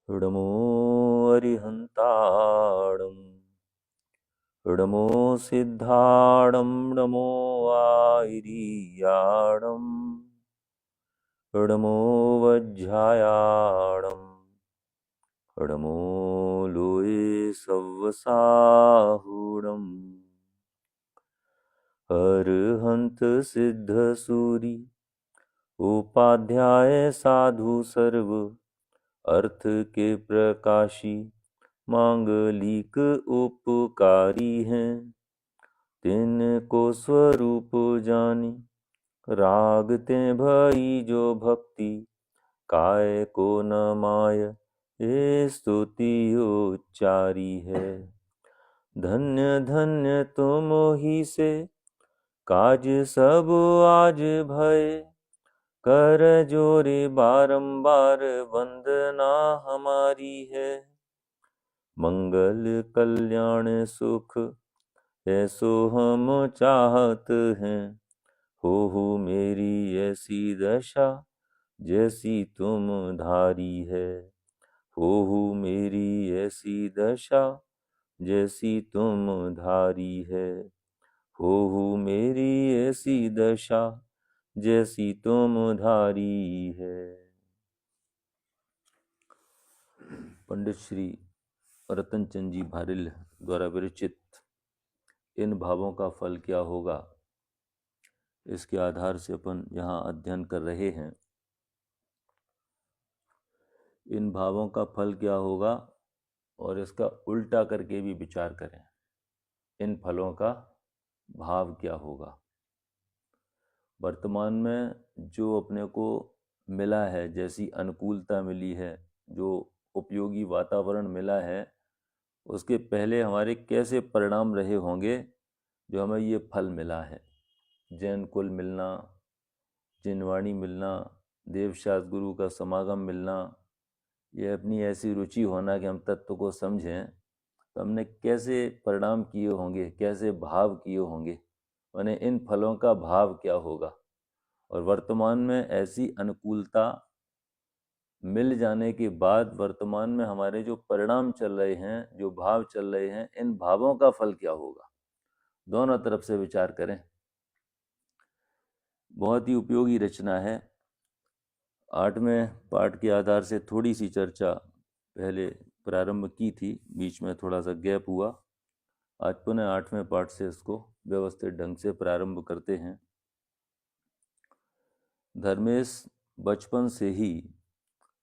नमो अरिहन्ताणं नमो सिद्धाणं नमो आयिरीयाणं नमो वज्रायाणं नमो लोये सव्वसाहुणम् अरहंत सिद्ध सूरि उपाध्याय साधु सर्व अर्थ के प्रकाशी मांगलिक उपकारी हैं। तिनको स्वरूप जानी रागते भई जो भक्ति काय को न माय ये स्तुति उच्चारी है। धन्य धन्य तुम ही से काज सब आज भय कर जोरे बारंबार वंदना हमारी है। मंगल कल्याण सुख ऐसो हम चाहत हैं। हो मेरी ऐसी दशा जैसी तुम धारी है। हो मेरी ऐसी दशा जैसी तुम धारी है। हो मेरी ऐसी दशा जैसी तुम धारी है। पंडित श्री रतनचंद जी भारिल द्वारा विरचित इन भावों का फल क्या होगा, इसके आधार से अपन यहाँ अध्ययन कर रहे हैं। इन भावों का फल क्या होगा और इसका उल्टा करके भी विचार करें। इन फलों का भाव क्या होगा। वर्तमान में जो अपने को मिला है, जैसी अनुकूलता मिली है, जो उपयोगी वातावरण मिला है, उसके पहले हमारे कैसे परिणाम रहे होंगे जो हमें ये फल मिला है। जैन कुल मिलना, जिनवाणी मिलना, देवशास्त्र गुरु का समागम मिलना, ये अपनी ऐसी रुचि होना कि हम तत्व को समझें, तो हमने कैसे परिणाम किए होंगे, कैसे भाव किए होंगे, यानी इन फलों का भाव क्या होगा। और वर्तमान में ऐसी अनुकूलता मिल जाने के बाद वर्तमान में हमारे जो परिणाम चल रहे हैं, जो भाव चल रहे हैं, इन भावों का फल क्या होगा। दोनों तरफ से विचार करें। बहुत ही उपयोगी रचना है। 8वें पाठ के आधार से थोड़ी सी चर्चा पहले प्रारंभ की थी, बीच में थोड़ा सा गैप हुआ। आज पुनः 8वें पाठ से इसको व्यवस्थित ढंग से प्रारंभ करते हैं। धर्मेश बचपन से ही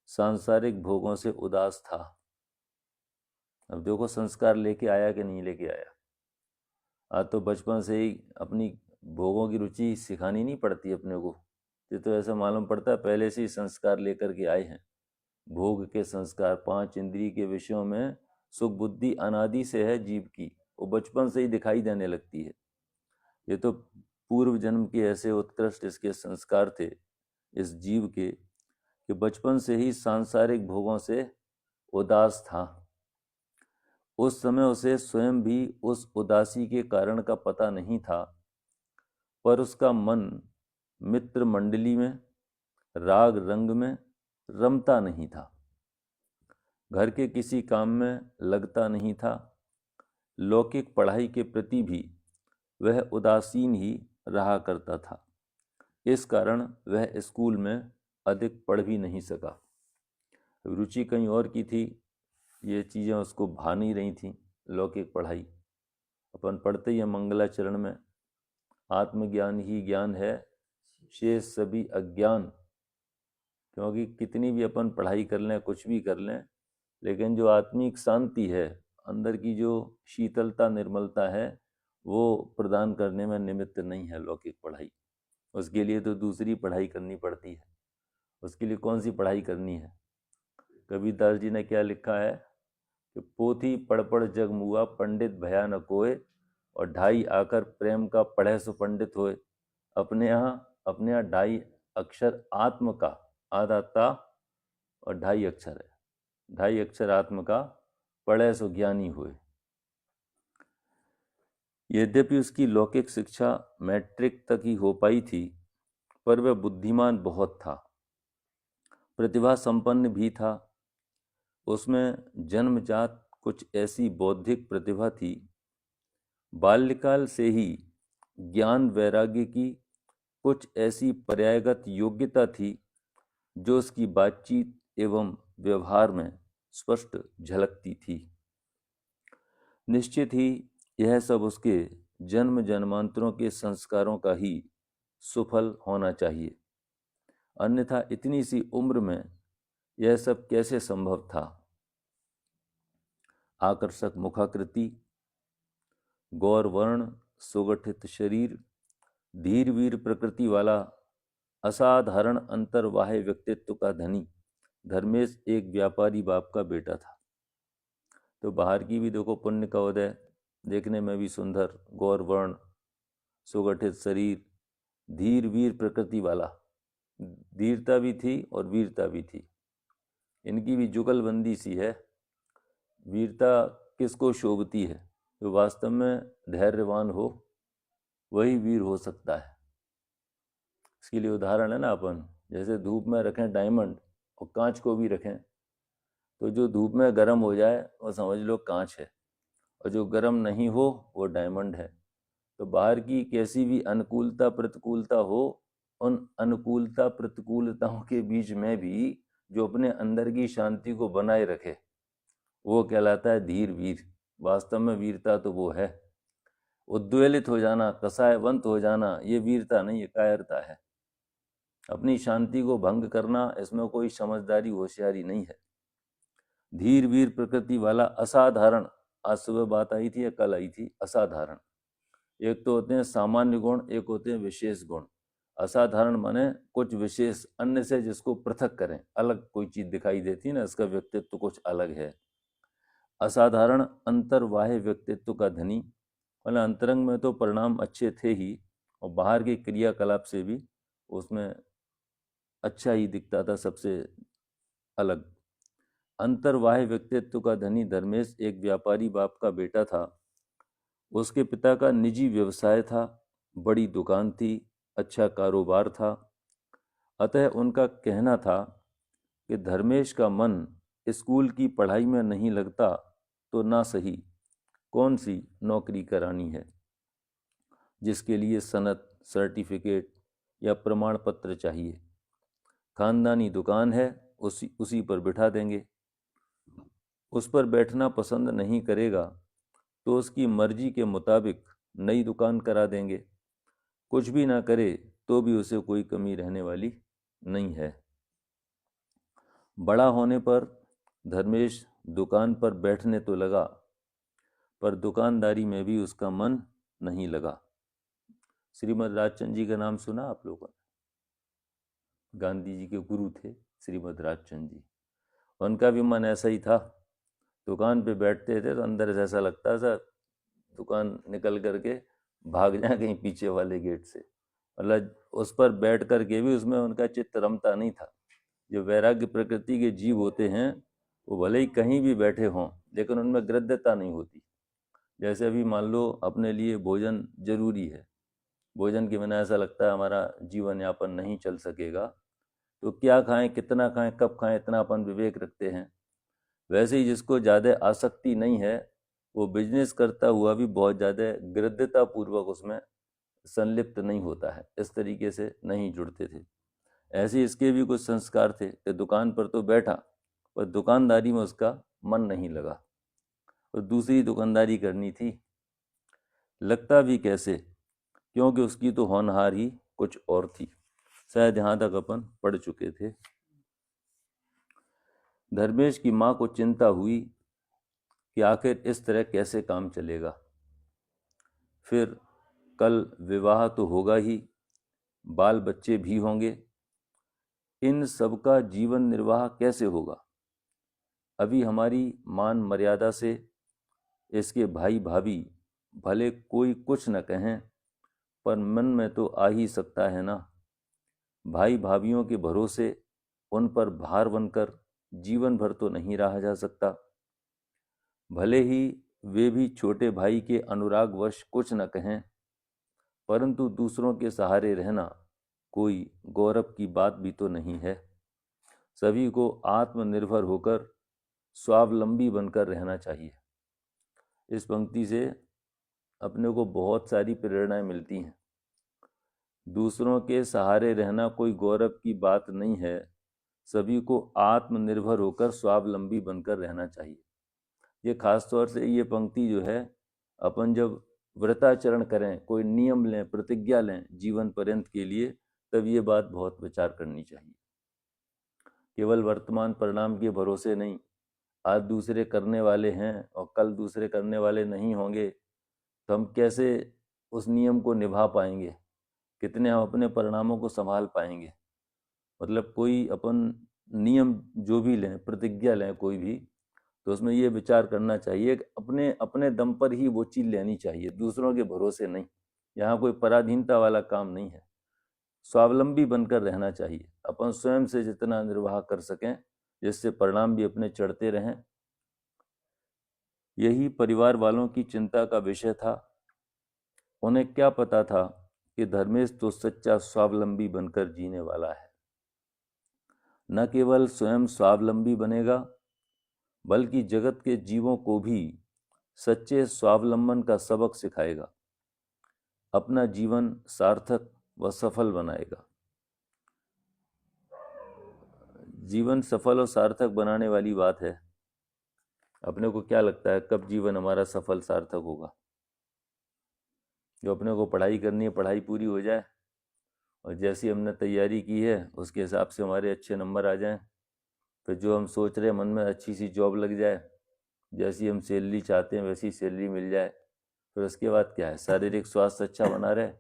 सांसारिक भोगों से उदास था। अब देखो संस्कार लेके आया कि नहीं लेके आया। आज तो बचपन से ही अपनी भोगों की रुचि सिखानी नहीं पड़ती अपने को। ये तो ऐसा मालूम पड़ता है पहले से ही संस्कार लेकर के आए हैं। भोग के संस्कार, 5 इंद्रिय के विषयों में सुख बुद्धि अनादि से है जीव की, वो बचपन से ही दिखाई देने लगती है। ये तो पूर्व जन्म के ऐसे उत्कृष्ट इसके संस्कार थे इस जीव के कि बचपन से ही सांसारिक भोगों से उदास था। उस समय उसे स्वयं भी उस उदासी के कारण का पता नहीं था, पर उसका मन मित्र मंडली में, राग रंग में रमता नहीं था। घर के किसी काम में लगता नहीं था। लौकिक पढ़ाई के प्रति भी वह उदासीन ही रहा करता था। इस कारण वह स्कूल में अधिक पढ़ भी नहीं सका। रुचि कहीं और की थी, ये चीज़ें उसको भा नहीं रही थीं। लौकिक पढ़ाई अपन पढ़ते ही मंगलाचरण में, आत्मज्ञान ही ज्ञान है, शेष सभी अज्ञान। क्योंकि कितनी भी अपन पढ़ाई कर लें, कुछ भी कर लें, लेकिन जो आत्मिक शांति है, अंदर की जो शीतलता निर्मलता है, वो प्रदान करने में निमित्त नहीं है लौकिक पढ़ाई। उसके लिए तो दूसरी पढ़ाई करनी पड़ती है। उसके लिए कौन सी पढ़ाई करनी है। कबीरदास जी ने क्या लिखा है कि पोथी पढ़ पढ़ जग मुआ, पंडित भया न कोय, और ढाई आकर प्रेम का पढ़े सो पंडित होए। अपने यहाँ 2.5 अक्षर आत्म का, आधा ता और 2.5 अक्षर है, 2.5 अक्षर आत्म का पढ़े सो ज्ञानी हुए। यद्यपि उसकी लौकिक शिक्षा मैट्रिक तक ही हो पाई थी, पर वह बुद्धिमान बहुत था, प्रतिभा संपन्न भी था। उसमें जन्मजात कुछ ऐसी बौद्धिक प्रतिभा थी, बाल्यकाल से ही ज्ञान वैराग्य की कुछ ऐसी पर्यायगत योग्यता थी जो उसकी बातचीत एवं व्यवहार में स्पष्ट झलकती थी। निश्चित ही यह सब उसके जन्म जन्मांतरों के संस्कारों का ही सुफल होना चाहिए, अन्यथा इतनी सी उम्र में यह सब कैसे संभव था। आकर्षक मुखाकृति, गौर वर्ण, सुगठित शरीर, धीर वीर प्रकृति वाला असाधारण अंतर्वाह्य व्यक्तित्व का धनी धर्मेश एक व्यापारी बाप का बेटा था। तो बाहर की भी देखो पुण्य का उदय, देखने में भी सुंदर, गौर वर्ण, सुगठित शरीर, धीर वीर प्रकृति वाला, धीरता भी थी और वीरता भी थी। इनकी भी जुगलबंदी सी है। वीरता किसको शोभती है? जो वास्तव में धैर्यवान हो वही वीर हो सकता है। इसके लिए उदाहरण है ना, अपन जैसे धूप में रखें डायमंड और कांच को भी रखें, तो जो धूप में गर्म हो जाए वो समझ लो कांच है, और जो गर्म नहीं हो वो डायमंड है। तो बाहर की कैसी भी अनुकूलता प्रतिकूलता हो, उन अनुकूलता प्रतिकूलताओं के बीच में भी जो अपने अंदर की शांति को बनाए रखे वो कहलाता है धीर वीर। वास्तव में वीरता तो वो है। उद्वेलित हो जाना, कसायवंत हो जाना, ये वीरता नहीं, ये कायरता है। अपनी शांति को भंग करना, इसमें कोई समझदारी होशियारी नहीं है। धीर वीर प्रकृति वाला असाधारण, आज सुबह बात आई थी या कल आई थी, असाधारण। एक तो होते हैं सामान्य गुण, एक होते हैं विशेष गुण। असाधारण माने कुछ विशेष, अन्य से जिसको पृथक करें, अलग कोई चीज दिखाई देती है ना, इसका व्यक्तित्व कुछ अलग है। असाधारण अंतर्वाह्य व्यक्तित्व का धनी, मतलब अंतरंग में तो परिणाम अच्छे थे ही, और बाहर के क्रियाकलाप से भी उसमें अच्छा ही दिखता था, सबसे अलग। अंतर्वाह्य व्यक्तित्व का धनी धर्मेश एक व्यापारी बाप का बेटा था। उसके पिता का निजी व्यवसाय था, बड़ी दुकान थी, अच्छा कारोबार था। अतः उनका कहना था कि धर्मेश का मन स्कूल की पढ़ाई में नहीं लगता तो ना सही कौन सी नौकरी करानी है जिसके लिए सनद, सर्टिफिकेट या प्रमाण पत्र चाहिए। खानदानी दुकान है, उसी पर बिठा देंगे। उस पर बैठना पसंद नहीं करेगा तो उसकी मर्जी के मुताबिक नई दुकान करा देंगे। कुछ भी ना करे तो भी उसे कोई कमी रहने वाली नहीं है। बड़ा होने पर धर्मेश दुकान पर बैठने तो लगा, पर दुकानदारी में भी उसका मन नहीं लगा। श्रीमद् राजचंद जी का नाम सुना आप लोगों ने? गांधी जी के गुरु थे श्रीमद् राजचंद जी। उनका भी मन ऐसा ही था। दुकान पे बैठते थे तो अंदर से ऐसा लगता था दुकान निकल करके भाग जाए कहीं पीछे वाले गेट से। मतलब उस पर बैठ करके भी उसमें उनका चित्त रमता नहीं था। जो वैराग्य प्रकृति के जीव होते हैं वो भले ही कहीं भी बैठे हों लेकिन उनमें गृध्यता नहीं होती। जैसे अभी मान लो अपने लिए भोजन जरूरी है, भोजन के बिना ऐसा लगता है हमारा जीवन यापन नहीं चल सकेगा, तो क्या खाएं, कितना खाएं, कब खाएं, इतना अपन विवेक रखते हैं। वैसे ही जिसको ज़्यादा आसक्ति नहीं है वो बिजनेस करता हुआ भी बहुत ज़्यादा गृध्यता पूर्वक उसमें संलिप्त नहीं होता है, इस तरीके से नहीं जुड़ते थे। ऐसे इसके भी कुछ संस्कार थे कि दुकान पर तो बैठा पर दुकानदारी में उसका मन नहीं लगा और दूसरी दुकानदारी करनी थी। लगता भी कैसे, क्योंकि उसकी तो होनहार ही कुछ और थी। शायद यहाँ तक अपन पढ़ चुके थे। धर्मेश की माँ को चिंता हुई कि आखिर इस तरह कैसे काम चलेगा। फिर कल विवाह तो होगा ही, बाल बच्चे भी होंगे, इन सबका जीवन निर्वाह कैसे होगा। अभी हमारी मान मर्यादा से इसके भाई भाभी भले कोई कुछ न कहें पर मन में तो आ ही सकता है ना। भाई भाभीयों के भरोसे उन पर भार बनकर जीवन भर तो नहीं रहा जा सकता। भले ही वे भी छोटे भाई के अनुरागवश कुछ न कहें, परंतु दूसरों के सहारे रहना कोई गौरव की बात भी तो नहीं है। सभी को आत्मनिर्भर होकर स्वावलंबी बनकर रहना चाहिए। इस पंक्ति से अपने को बहुत सारी प्रेरणाएं मिलती हैं। दूसरों के सहारे रहना कोई गौरव की बात नहीं है, सभी को आत्मनिर्भर होकर स्वावलंबी बनकर रहना चाहिए। ये खास तौर से ये पंक्ति जो है, अपन जब व्रताचरण करें, कोई नियम लें, प्रतिज्ञा लें जीवन पर्यंत के लिए, तब ये बात बहुत विचार करनी चाहिए। केवल वर्तमान परिणाम के भरोसे नहीं, आज दूसरे करने वाले हैं और कल दूसरे करने वाले नहीं होंगे, तो हम कैसे उस नियम को निभा पाएंगे, कितने हम अपने परिणामों को संभाल पाएंगे। मतलब कोई अपन नियम जो भी लें, प्रतिज्ञा लें कोई भी, तो उसमें ये विचार करना चाहिए कि अपने अपने दम पर ही वो चीज़ लेनी चाहिए, दूसरों के भरोसे नहीं। यहाँ कोई पराधीनता वाला काम नहीं है, स्वावलंबी बनकर रहना चाहिए। अपन स्वयं से जितना निर्वाह कर सकें, जिससे परिणाम भी अपने चढ़ते रहें। यही परिवार वालों की चिंता का विषय था। उन्हें क्या पता था कि धर्मेश तो सच्चा स्वावलंबी बनकर जीने वाला है। न केवल स्वयं स्वावलंबी बनेगा, बल्कि जगत के जीवों को भी सच्चे स्वावलंबन का सबक सिखाएगा, अपना जीवन सार्थक व सफल बनाएगा। जीवन सफल और सार्थक बनाने वाली बात है। अपने को क्या लगता है कब जीवन हमारा सफल सार्थक होगा? जो अपने को पढ़ाई करनी है, पढ़ाई पूरी हो जाए और जैसी हमने तैयारी की है उसके हिसाब से हमारे अच्छे नंबर आ जाएं, फिर जो हम सोच रहे हैं मन में, अच्छी सी जॉब लग जाए, जैसी हम सैलरी चाहते हैं वैसी सैलरी मिल जाए, फिर उसके बाद क्या है, शारीरिक स्वास्थ्य अच्छा बना रहे,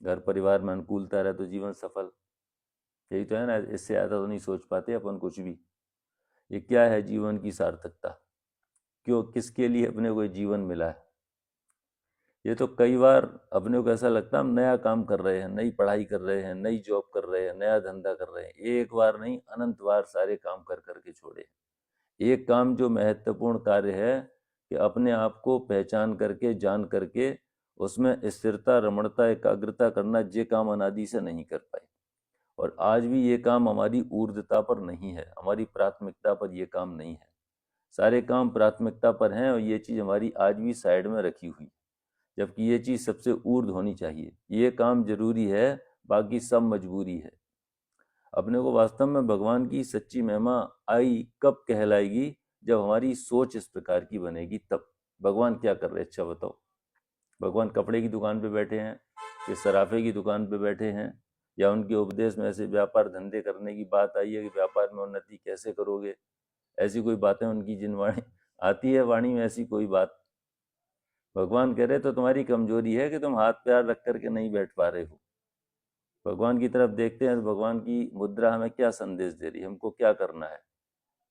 घर परिवार में अनुकूलता रहे, तो जीवन सफल। यही तो है ना, इससे ज़्यादा तो नहीं सोच पाते अपन कुछ भी। ये क्या है जीवन की सार्थकता? क्यों, किसके लिए अपने को जीवन मिला है? ये तो कई बार अपने को ऐसा लगता है हम नया काम कर रहे हैं, नई पढ़ाई कर रहे हैं, नई जॉब कर रहे हैं, नया धंधा कर रहे हैं। एक बार नहीं, अनंत बार सारे काम कर करके छोड़े। एक काम जो महत्वपूर्ण कार्य है कि अपने आप को पहचान करके, जान करके उसमें स्थिरता, रमणता, एकाग्रता करना, ये काम अनादि से नहीं कर पाए। और आज भी ये काम हमारी ऊर्ध्वता पर नहीं है, हमारी प्राथमिकता पर ये काम नहीं है। सारे काम प्राथमिकता पर हैं और ये चीज़ हमारी आज भी साइड में रखी हुई, जबकि ये चीज़ सबसे ऊर्ध्व होनी चाहिए। ये काम जरूरी है, बाकी सब मजबूरी है। अपने को वास्तव में भगवान की सच्ची महिमा आई कब कहलाएगी? जब हमारी सोच इस प्रकार की बनेगी तब। भगवान क्या कर रहे हैं, अच्छा बताओ? भगवान कपड़े की दुकान पे बैठे हैं कि सराफे की दुकान पे बैठे हैं? या उनके उपदेश में ऐसे व्यापार धंधे करने की बात आई है कि व्यापार में उन्नति कैसे करोगे, ऐसी कोई बातें उनकी जिन वाणी आती है, वाणी में ऐसी कोई बात? भगवान कह रहे तो तुम्हारी कमजोरी है कि तुम हाथ पैर रख करके नहीं बैठ पा रहे हो। भगवान की तरफ देखते हैं तो भगवान की मुद्रा हमें क्या संदेश दे रही है, हमको क्या करना है,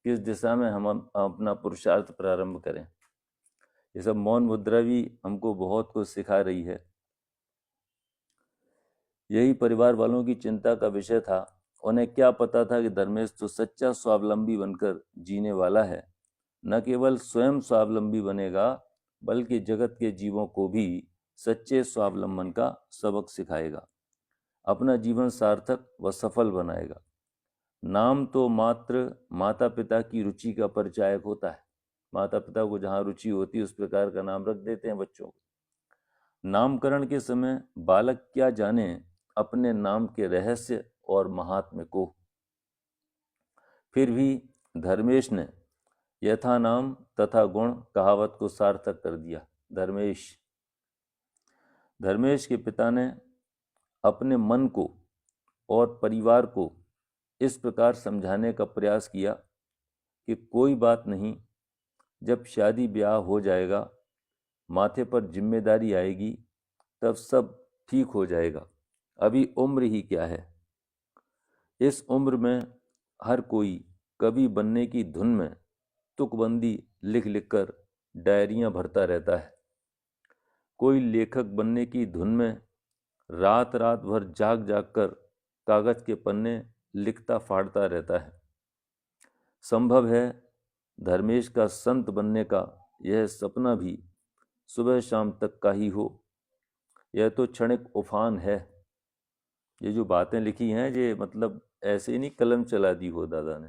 किस दिशा में हम अपना पुरुषार्थ प्रारंभ करें। ये सब मौन मुद्रा भी हमको बहुत कुछ सिखा रही है। यही परिवार वालों की चिंता का विषय था। उन्हें क्या पता था कि धर्मेश तो सच्चा स्वावलंबी बनकर जीने वाला है। न केवल स्वयं स्वावलंबी बनेगा, बल्कि जगत के जीवों को भी सच्चे स्वावलंबन का सबक सिखाएगा, अपना जीवन सार्थक व सफल बनाएगा। नाम तो मात्र माता पिता की रुचि का परिचायक होता है। माता पिता को जहाँ रुचि होती है उस प्रकार का नाम रख देते हैं बच्चों को। नामकरण के समय बालक क्या जाने अपने नाम के रहस्य और महात्म्य को। फिर भी धर्मेश ने यथा नाम तथा गुण कहावत को सार्थक कर दिया। धर्मेश के पिता ने अपने मन को और परिवार को इस प्रकार समझाने का प्रयास किया कि कोई बात नहीं, जब शादी ब्याह हो जाएगा, माथे पर जिम्मेदारी आएगी, तब सब ठीक हो जाएगा। अभी उम्र ही क्या है, इस उम्र में हर कोई कवि बनने की धुन में तुकबंदी लिख लिख कर डायरियां भरता रहता है। कोई लेखक बनने की धुन में रात रात भर जाग जाग कर कागज के पन्ने लिखता फाड़ता रहता है। संभव है धर्मेश का संत बनने का यह सपना भी सुबह शाम तक का ही हो। यह तो क्षणिक उफान है। ये जो बातें लिखी हैं, ये मतलब ऐसे ही नहीं कलम चला दी हो दादा ने,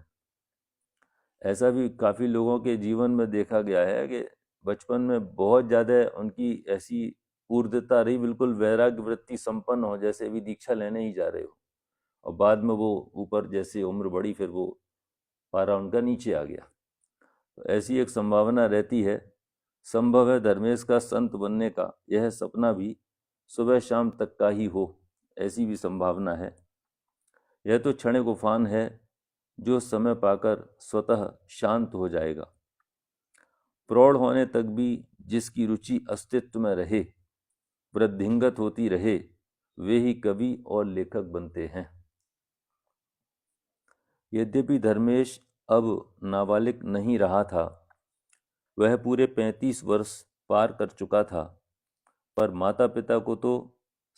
ऐसा भी काफ़ी लोगों के जीवन में देखा गया है कि बचपन में बहुत ज़्यादा उनकी ऐसी ऊर्ध्वता रही, बिल्कुल वैराग्य वृत्ति संपन्न हो, जैसे भी दीक्षा लेने ही जा रहे हो, और बाद में वो ऊपर जैसे उम्र बढ़ी फिर वो पारा उनका नीचे आ गया। तो ऐसी एक संभावना रहती है। संभव है धर्मेश का संत बनने का यह सपना भी सुबह शाम तक का ही हो, ऐसी भी संभावना है। यह तो क्षणिक उफान है जो समय पाकर स्वतः शांत हो जाएगा। प्रौढ़ होने तक भी जिसकी रुचि अस्तित्व में रहे, वृद्धिंगत होती रहे, वे ही कवि और लेखक बनते हैं। यद्यपि धर्मेश अब नाबालिग नहीं रहा था, वह पूरे 35 वर्ष पार कर चुका था, पर माता पिता को तो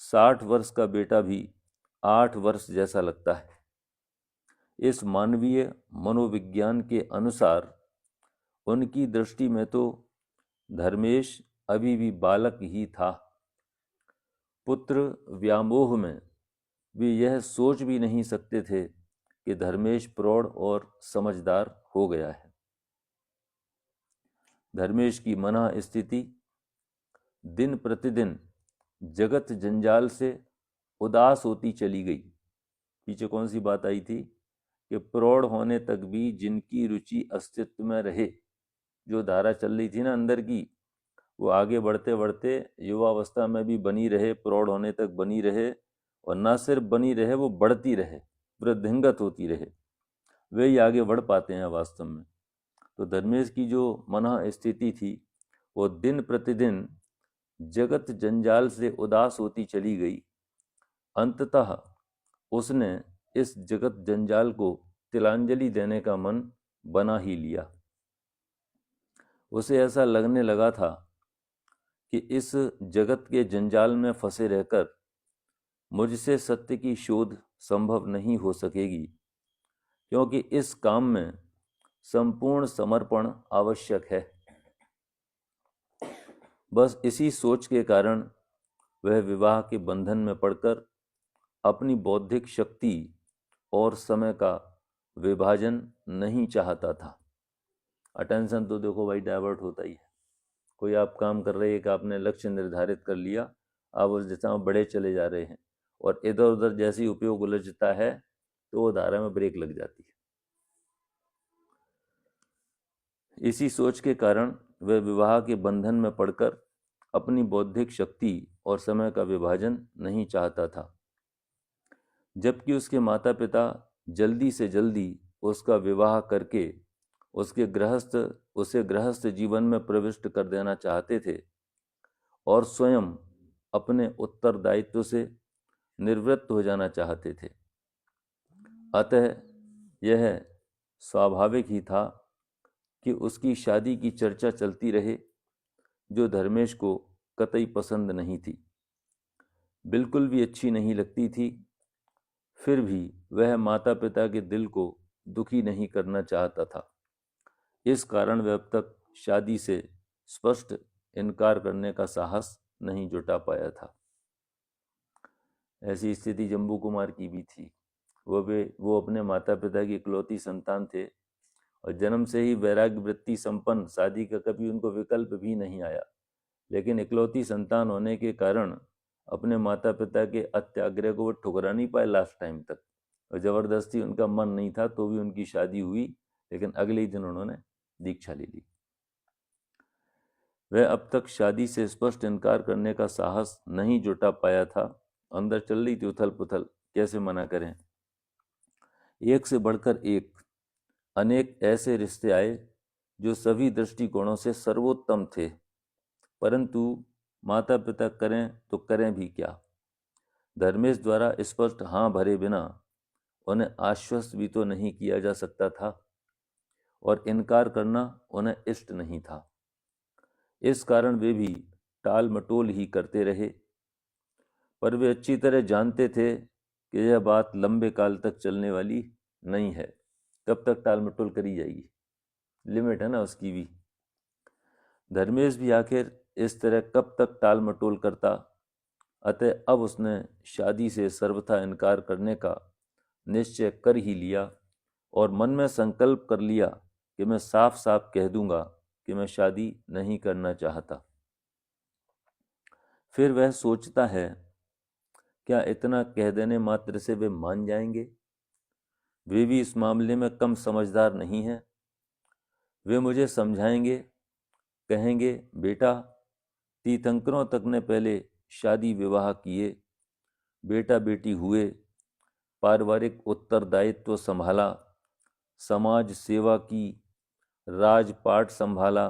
60 वर्ष का बेटा भी 8 वर्ष जैसा लगता है। इस मानवीय मनोविज्ञान के अनुसार उनकी दृष्टि में तो धर्मेश अभी भी बालक ही था। पुत्र व्यामोह में वे यह सोच भी नहीं सकते थे कि धर्मेश प्रौढ़ और समझदार हो गया है। धर्मेश की मना स्थिति दिन प्रतिदिन जगत जंजाल से उदास होती चली गई। पीछे कौन सी बात आई थी कि प्रौढ़ होने तक भी जिनकी रुचि अस्तित्व में रहे, जो धारा चल रही थी ना अंदर की, वो आगे बढ़ते बढ़ते युवावस्था में भी बनी रहे, प्रौढ़ होने तक बनी रहे, और ना सिर्फ बनी रहे, वो बढ़ती रहे, वृद्धिंगत होती रहे, वे ही आगे बढ़ पाते हैं वास्तव में। तो धर्मेश की जो मना स्थिति थी वो दिन प्रतिदिन जगत जंजाल से उदास होती चली गई। अंततः उसने इस जगत जंजाल को तिलांजलि देने का मन बना ही लिया। उसे ऐसा लगने लगा था कि इस जगत के जंजाल में फंसे रहकर मुझसे सत्य की शोध संभव नहीं हो सकेगी, क्योंकि इस काम में संपूर्ण समर्पण आवश्यक है। बस इसी सोच के कारण वह विवाह के बंधन में पड़कर अपनी बौद्धिक शक्ति और समय का विभाजन नहीं चाहता था। अटेंशन तो देखो भाई डाइवर्ट होता ही है। कोई आप काम कर रहे हैं कि आपने लक्ष्य निर्धारित कर लिया, आप उस दिशा में बढ़े चले जा रहे हैं, और इधर उधर जैसे ही उपयोग उलझता है तो वो धारा में ब्रेक लग जाती है। इसी सोच के कारण वह विवाह के बंधन में पड़कर अपनी बौद्धिक शक्ति और समय का विभाजन नहीं चाहता था, जबकि उसके माता पिता जल्दी से जल्दी उसका विवाह करके उसे गृहस्थ जीवन में प्रविष्ट कर देना चाहते थे और स्वयं अपने उत्तरदायित्व से निवृत्त हो जाना चाहते थे। अतः यह स्वाभाविक ही था कि उसकी शादी की चर्चा चलती रहे, जो धर्मेश को कतई पसंद नहीं थी, बिल्कुल भी अच्छी नहीं लगती थी। फिर भी वह माता पिता के दिल को दुखी नहीं करना चाहता था। इस कारण वह अब तक शादी से स्पष्ट इनकार करने का साहस नहीं जुटा पाया था। ऐसी स्थिति जम्बू कुमार की भी थी। वो अपने माता पिता की इकलौती संतान थे और जन्म से ही वैराग्य वृत्ति संपन्न, शादी का कभी उनको विकल्प भी नहीं आया। लेकिन इकलौती संतान होने के कारण अपने माता पिता के अत्याग्रह को वो ठुकरा नहीं पाए लास्ट टाइम तक, और ज़बरदस्ती उनका मन नहीं था तो भी उनकी शादी हुई, लेकिन अगले ही दिन उन्होंने दीक्षा ले ली। वह अब तक शादी से स्पष्ट इनकार करने का साहस नहीं जुटा पाया था। अंदर चल रही थी उथल पुथल, कैसे मना करें। एक से बढ़कर एक अनेक ऐसे रिश्ते आए जो सभी दृष्टिकोणों से सर्वोत्तम थे, परंतु माता पिता करें तो करें भी क्या। धर्मेश द्वारा स्पष्ट हाँ भरे बिना उन्हें आश्वस्त भी तो नहीं किया जा सकता था, और इनकार करना उन्हें इष्ट नहीं था। इस कारण वे भी टाल मटोल ही करते रहे, पर वे अच्छी तरह जानते थे कि यह बात लंबे काल तक चलने वाली नहीं है। कब तक टाल मटोल करी जाएगी, लिमिट है ना उसकी भी। धर्मेश भी आखिर इस तरह कब तक टाल मटोल करता। अतः अब उसने शादी से सर्वथा इनकार करने का निश्चय कर ही लिया और मन में संकल्प कर लिया कि मैं साफ साफ कह दूंगा कि मैं शादी नहीं करना चाहता। फिर वह सोचता है, क्या इतना कह देने मात्र से वे मान जाएंगे? वे भी इस मामले में कम समझदार नहीं हैं। वे मुझे समझाएंगे, कहेंगे, बेटा, तीर्थंकरों तक ने पहले शादी विवाह किए, बेटा बेटी हुए, पारिवारिक उत्तरदायित्व संभाला, समाज सेवा की, राजपाट संभाला,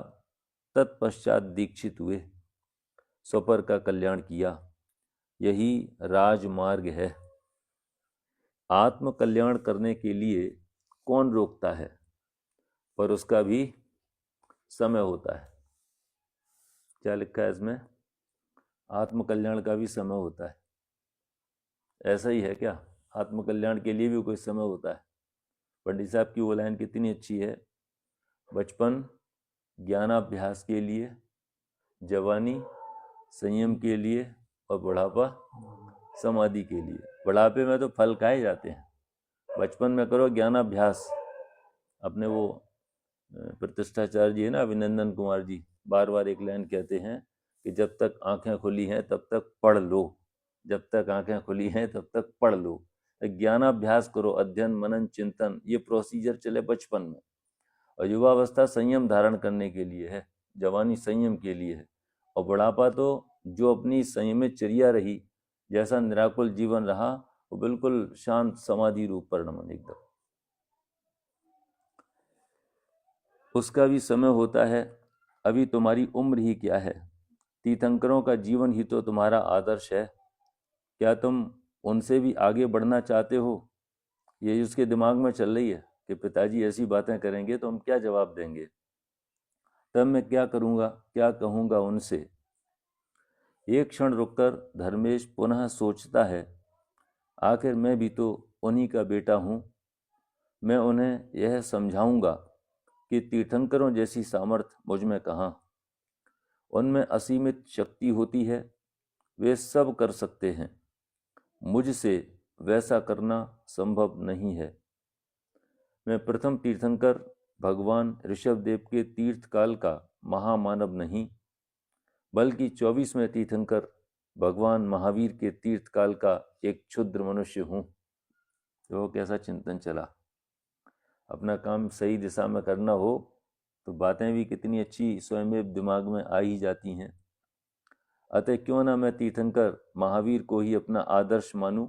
तत्पश्चात दीक्षित हुए, स्वपर का कल्याण किया। यही राजमार्ग है। आत्म कल्याण करने के लिए कौन रोकता है? पर उसका भी समय होता है। क्या लिखा है इसमें? आत्म कल्याण का भी समय होता है। ऐसा ही है क्या? आत्म कल्याण के लिए भी कोई समय होता है? पंडित साहब की वो लाइन कितनी अच्छी है, बचपन ज्ञानाभ्यास के लिए, जवानी संयम के लिए और बुढ़ापा समाधि के लिए। बुढ़ापे में तो फल खाए जाते हैं, बचपन में करो ज्ञानाभ्यास। अपने वो प्रतिष्ठाचार्य जी है ना, अभिनंदन कुमार जी, बार बार एक लाइन कहते हैं कि जब तक आंखें खुली हैं तब तक पढ़ लो, जब तक आंखें खुली हैं तब तक पढ़ लो। ज्ञानाभ्यास करो, अध्ययन मनन चिंतन, ये प्रोसीजर चले बचपन में। और युवावस्था संयम धारण करने के लिए है, जवानी संयम के लिए है, और बुढ़ापा तो जो अपनी संयमित चर्या रही, जैसा निराकुल जीवन रहा, वो बिल्कुल शांत समाधि रूप परिणमन एकदम, उसका भी समय होता है। अभी तुम्हारी उम्र ही क्या है? तीर्थंकरों का जीवन ही तो तुम्हारा आदर्श है। क्या तुम उनसे भी आगे बढ़ना चाहते हो? ये उसके दिमाग में चल रही है कि पिताजी ऐसी बातें करेंगे तो हम क्या जवाब देंगे, तब मैं क्या करूँगा, क्या कहूँगा उनसे। एक क्षण रुककर धर्मेश पुनः सोचता है, आखिर मैं भी तो उन्हीं का बेटा हूँ। मैं उन्हें यह समझाऊंगा कि तीर्थंकरों जैसी सामर्थ्य मुझ में कहाँ। उनमें असीमित शक्ति होती है, वे सब कर सकते हैं, मुझसे वैसा करना संभव नहीं है। मैं प्रथम तीर्थंकर भगवान ऋषभदेव के तीर्थकाल का महामानव नहीं, बल्कि 24वें तीर्थंकर भगवान महावीर के तीर्थकाल का एक क्षुद्र मनुष्य हूँ। तो कैसा चिंतन चला। अपना काम सही दिशा में करना हो तो बातें भी कितनी अच्छी स्वयं दिमाग में आ ही जाती हैं। अतः क्यों ना मैं तीर्थंकर महावीर को ही अपना आदर्श मानूं।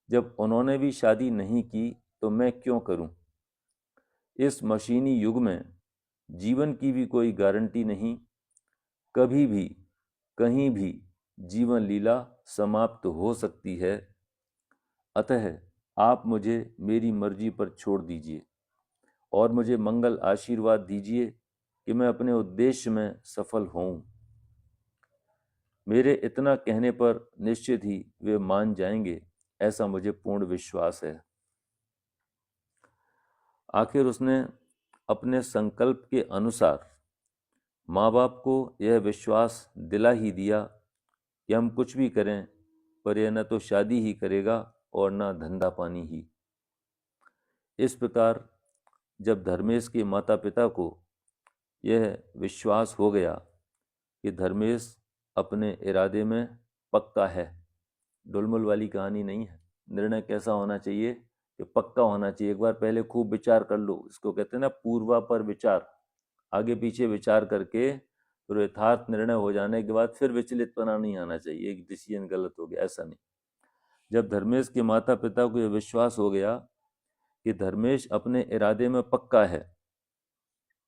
जब उन्होंने भी शादी नहीं की तो मैं क्यों करूं। इस मशीनी युग में जीवन की भी कोई गारंटी नहीं, कभी भी कहीं भी जीवन लीला समाप्त हो सकती है। अतः आप मुझे मेरी मर्जी पर छोड़ दीजिए और मुझे मंगल आशीर्वाद दीजिए कि मैं अपने उद्देश्य में सफल होऊं। मेरे इतना कहने पर निश्चित ही वे मान जाएंगे, ऐसा मुझे पूर्ण विश्वास है। आखिर उसने अपने संकल्प के अनुसार माँ बाप को यह विश्वास दिला ही दिया कि हम कुछ भी करें पर यह न तो शादी ही करेगा और न धंधा पानी ही। इस प्रकार जब धर्मेश के माता पिता को यह विश्वास हो गया कि धर्मेश अपने इरादे में पक्का है, डुलमुल वाली कहानी नहीं है। निर्णय कैसा होना चाहिए कि पक्का होना चाहिए। एक बार पहले खूब विचार कर लो, इसको कहते हैं ना पूर्वा पर विचार। आगे पीछे विचार करके फिर यथार्थ निर्णय हो जाने के बाद फिर विचलितपना नहीं आना चाहिए, एक डिसीजन गलत हो गया, ऐसा नहीं। जब धर्मेश के माता पिता को यह विश्वास हो गया कि धर्मेश अपने इरादे में पक्का है,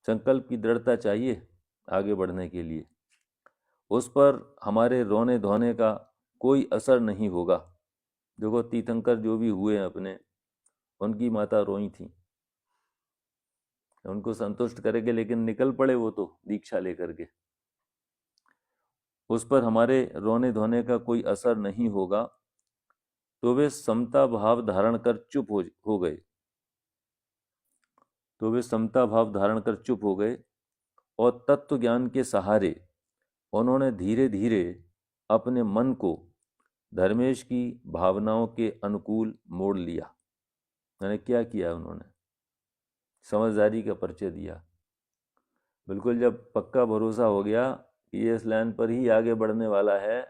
संकल्प की दृढ़ता चाहिए आगे बढ़ने के लिए, उस पर हमारे रोने धोने का कोई असर नहीं होगा। देखो तीर्थंकर जो भी हुए हैं अपने, उनकी माता रोई थी, उनको संतुष्ट करेंगे, लेकिन निकल पड़े वो तो दीक्षा लेकर के। उस पर हमारे रोने धोने का कोई असर नहीं होगा। तो वे समता भाव धारण कर चुप हो गए। तो वे समता भाव धारण कर चुप हो गए और तत्व ज्ञान के सहारे उन्होंने धीरे धीरे अपने मन को धर्मेश की भावनाओं के अनुकूल मोड़ लिया। मैंने क्या किया, उन्होंने समझदारी का परिचय दिया। बिल्कुल जब पक्का भरोसा हो गया कि ये इस लाइन पर ही आगे बढ़ने वाला है,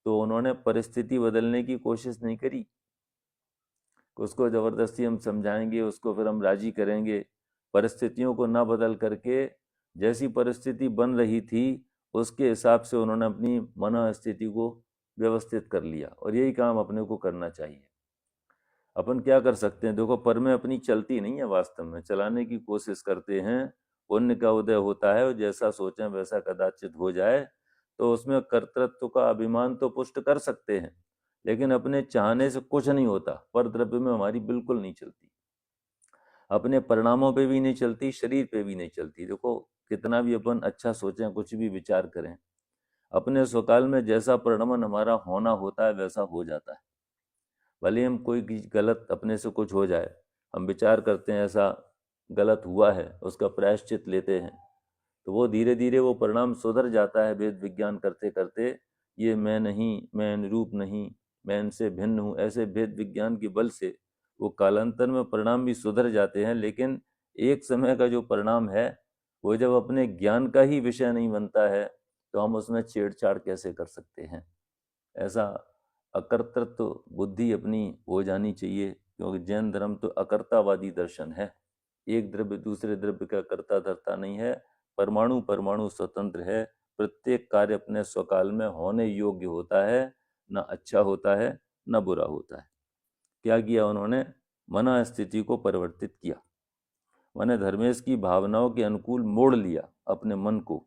तो उन्होंने परिस्थिति बदलने की कोशिश नहीं करी। उसको ज़बरदस्ती हम समझाएंगे, उसको फिर हम राजी करेंगे, परिस्थितियों को ना बदल करके जैसी परिस्थिति बन रही थी उसके हिसाब से उन्होंने अपनी मनोस्थिति को व्यवस्थित कर लिया। और यही काम अपने को करना चाहिए। अपन क्या कर सकते हैं, देखो पर में अपनी चलती नहीं है, वास्तव में चलाने की कोशिश करते हैं, पुण्य का उदय होता है और जैसा सोचें वैसा कदाचित हो जाए, तो उसमें कर्तृत्व का अभिमान तो पुष्ट कर सकते हैं, लेकिन अपने चाहने से कुछ नहीं होता। पर द्रव्य में हमारी बिल्कुल नहीं चलती, अपने परिणामों पे भी नहीं चलती, शरीर पे भी नहीं चलती। देखो कितना भी अपन अच्छा सोचें, कुछ भी विचार करें, अपने स्वकाल में जैसा परिणमन हमारा होना होता है वैसा हो जाता है। भले हम कोई गलत अपने से कुछ हो जाए, हम विचार करते हैं ऐसा गलत हुआ है, उसका प्रायश्चित लेते हैं, तो वो धीरे धीरे वो परिणाम सुधर जाता है। वेद विज्ञान करते करते ये मैं नहीं, मैं अनुरूप नहीं, मैं इनसे भिन्न हूँ, ऐसे वेद विज्ञान के बल से वो कालांतर में परिणाम भी सुधर जाते हैं। लेकिन एक समय का जो परिणाम है वो जब अपने ज्ञान का ही विषय नहीं बनता है, तो हम उसमें छेड़छाड़ कैसे कर सकते हैं। ऐसा अकर्तृत्व बुद्धि अपनी हो जानी चाहिए, क्योंकि जैन धर्म तो अकर्तावादी दर्शन है। एक द्रव्य दूसरे द्रव्य का कर्ता धर्ता नहीं है, परमाणु परमाणु स्वतंत्र है, प्रत्येक कार्य अपने स्वकाल में होने योग्य होता है, ना अच्छा होता है ना बुरा होता है। क्या किया उन्होंने, मनस्थिति को परिवर्तित किया, मैंने धर्मेश की भावनाओं के अनुकूल मोड़ लिया अपने मन को।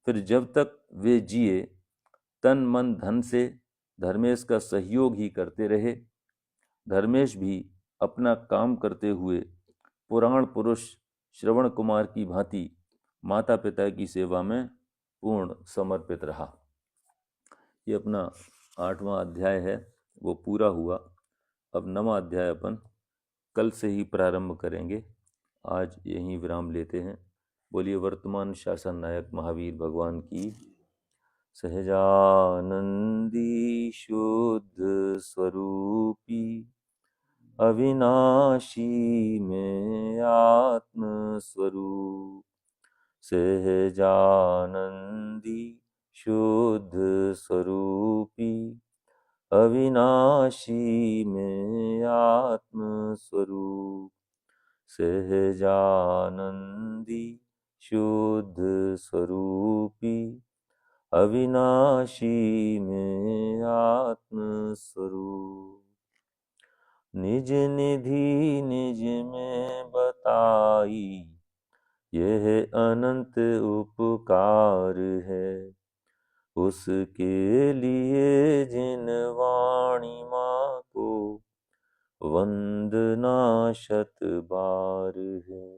फिर जब तक वे जिए तन मन धन से धर्मेश का सहयोग ही करते रहे। धर्मेश भी अपना काम करते हुए पुराण पुरुष श्रवण कुमार की भांति माता पिता की सेवा में पूर्ण समर्पित रहा। ये अपना 8वां अध्याय है, वो पूरा हुआ। अब 9वां अध्याय अपन कल से ही प्रारंभ करेंगे। आज यहीं विराम लेते हैं। बोलिए वर्तमान शासन नायक महावीर भगवान की। सहजानंदी शुद्ध स्वरूपी अविनाशी में आत्म स्वरूप। सहजानंदी शुद्ध स्वरूपी अविनाशी में आत्म स्वरूप। सहजानंदी शुद्ध स्वरूपी अविनाशी में आत्म स्वरूप। निज निधि निज में बताई यह अनंत उपकार है। उसके लिए जिन वाणी माँ को वंदना शत बार है।